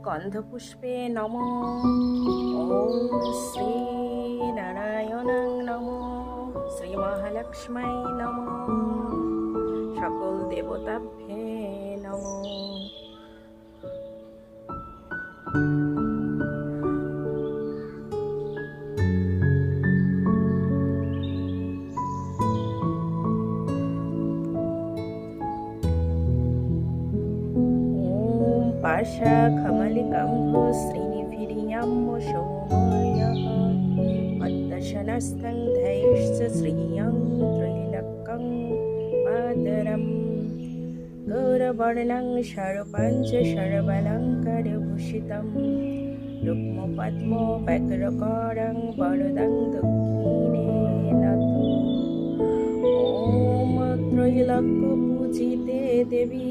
গন্ধপুষ্পে নমো। ওম শ্রী নারায়ণং নমো। শ্রী মহালক্ষ্মী নমো। সকল দেবতাভ্যে নমো। पाशाखमलिकम्भो श्रीनिभिर्यम्मोषोमयः पद्मशनस्थं धैश्च श्रियं त्रैलोक्यं मातरम् गौरवर्णं शरपञ्च शरवलङ्कारभूषितं रुक्मपद्मो व्यग्रकरं वरदं दक्षिणे नतु। ॐ त्रैलोक्यपूजिते देवी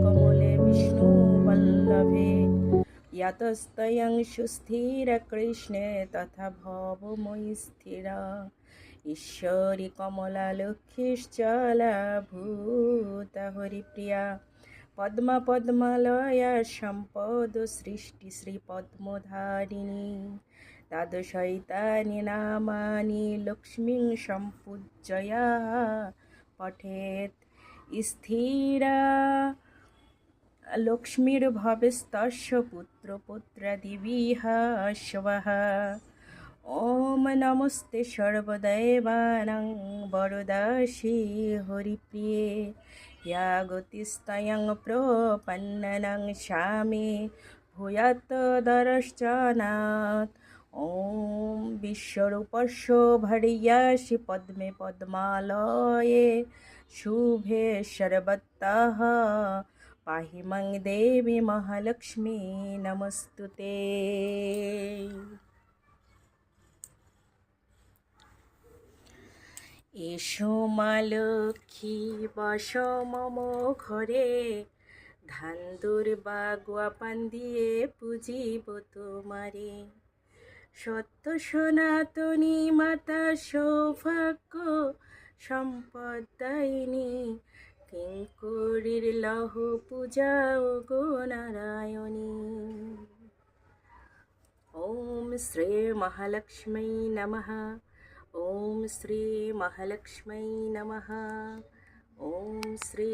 कमले विष्णुवल्लभे यतस्तयं सुस्थिरकृष्णे तथा भवमयि स्थिरा ईश्वरी कमलालक्ष्मीश्चलभूता हरिप्रिया पद्मा पद्मालया सम्पद सृष्टि श्रीपद्मधारिणी तादृशैतानि नामानि लक्ष्मीं सम्पूज्य पठेत् स्थिरा लक्ष्मीर्भवेस्तस्य पुत्रपुत्रादिभिः स्वः। ॐ नमस्ते सर्वदेवानां वरदासि हरिप्रिये या गतिस्तयं प्रपन्नानां सामे भूयात् दर्शनात्। ॐ विश्वरूपस्य भर्यासि पद्मे पद्मालये शुभे सर्वतः पाहि मां देवी महालक्ष्मी नमस्तुते। এসো মা লক্ষ্মী বস মম ঘরে ধান দুর্বা গুয়া পান দিয়ে পুজিব তোমারে সত্য সনাতনী মাতা সৌভাগ্য সম্পদায়িনী কিঙ্করীর লহ পূজা ও গো নারায়ণী। ওম শ্রী মহালক্ষ্মী নমঃ। ওম শ্রী মহালক্ষ্মী নমঃ। ওম শ্রী